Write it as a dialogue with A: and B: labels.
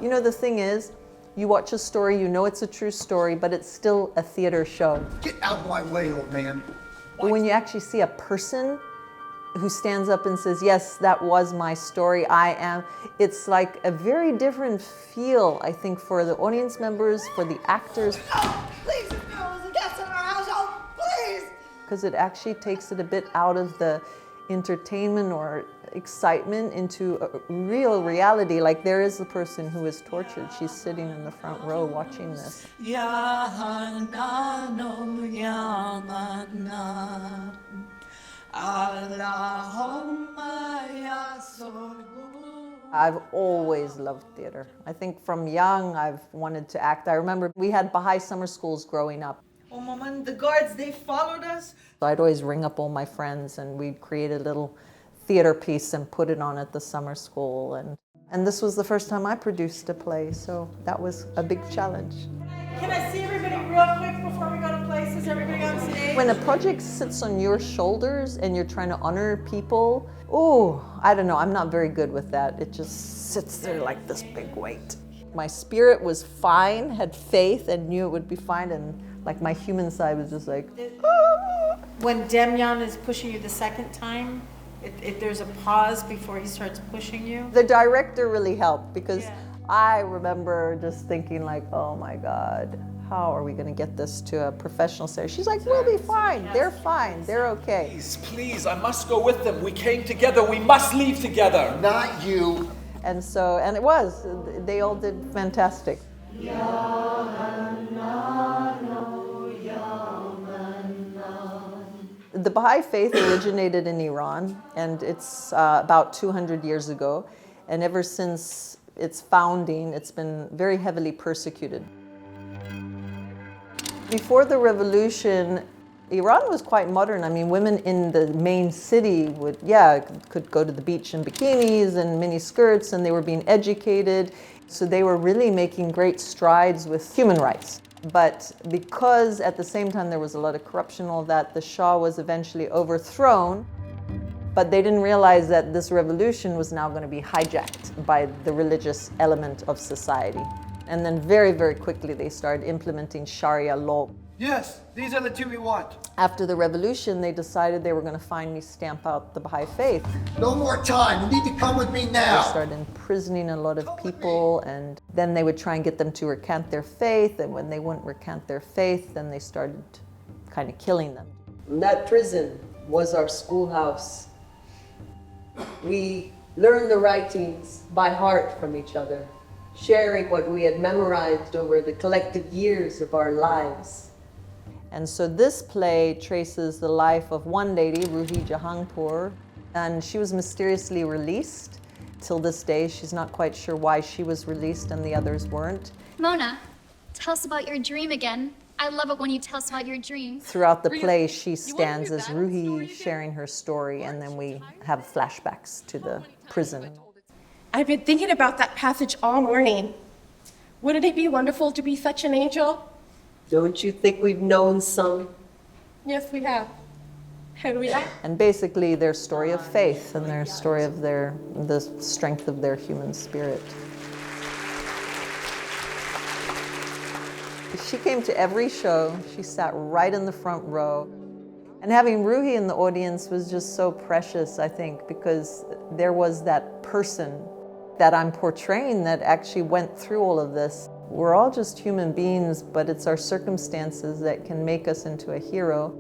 A: You know, the thing is, you watch a story, you know it's a true story, but it's still a theater show.
B: Get out of my way, old man.
A: But when you actually see a person who stands up and says, yes, that was my story, it's like a very different feel, I think, for the audience members, for the actors.
B: Oh, please, no, there's a guest in our household, please!
A: Because it actually takes it a bit out of the entertainment or excitement into a real reality. Like, there is a person who is tortured. She's sitting in the front row watching this. I've always loved theater. I think from young I've wanted to act. I remember we had Bahá'í summer schools growing up.
C: Oh, Mama, the guards, they followed us.
A: So I'd always ring up all my friends and we'd create a little theater piece and put it on at the summer school. And this was the first time I produced a play, so that was a big challenge.
C: Can I see everybody real quick before we go to places? Everybody on stage?
A: When a project sits on your shoulders and you're trying to honor people, I don't know, I'm not very good with that. It just sits there like this big weight. My spirit was fine, had faith, and knew it would be fine, and like my human side was just like, ah.
C: When Demyan is pushing you the second time, there's a pause before he starts pushing you?
A: The director really helped because I remember just thinking like, oh my God, how are we going to get this to a professional setting? She's like, we'll be fine. They're fine. They're okay.
D: Please, please, I must go with them. We came together. We must leave together.
B: Not you.
A: And they all did fantastic. The Baha'i faith originated in Iran, and it's about 200 years ago. And ever since its founding, it's been very heavily persecuted. Before the revolution, Iran was quite modern. I mean, women in the main city could go to the beach in bikinis and mini skirts, and they were being educated. So they were really making great strides with human rights. But because at the same time there was a lot of corruption, all that, the Shah was eventually overthrown. But they didn't realize that this revolution was now going to be hijacked by the religious element of society. And then very, very quickly they started implementing Sharia law.
B: Yes, these are the two we want.
A: After the revolution, they decided they were going to finally stamp out the Baha'i faith.
B: No more time. You need to come with me now.
A: They started imprisoning a lot of people, and then they would try and get them to recant their faith. And when they wouldn't recant their faith, then they started kind of killing them.
E: That prison was our schoolhouse. We learned the writings by heart from each other, sharing what we had memorized over the collective years of our lives.
A: And so this play traces the life of one lady, Rouhi Jahanpour, and she was mysteriously released. Till this day, she's not quite sure why she was released and the others weren't.
F: Mona, tell us about your dream again. I love it when you tell us about your dream.
A: Throughout the play, she stands as Rouhi sharing her story, and then we have flashbacks to the prison.
G: I've been thinking about that passage all morning. Wouldn't it be wonderful to be such an angel?
E: Don't you think we've known some?
G: Yes, we have. And we have.
A: And basically their story of faith and their story of the strength of their human spirit. She came to every show. She sat right in the front row. And having Rouhi in the audience was just so precious, I think, because there was that person that I'm portraying that actually went through all of this. We're all just human beings, but it's our circumstances that can make us into a hero.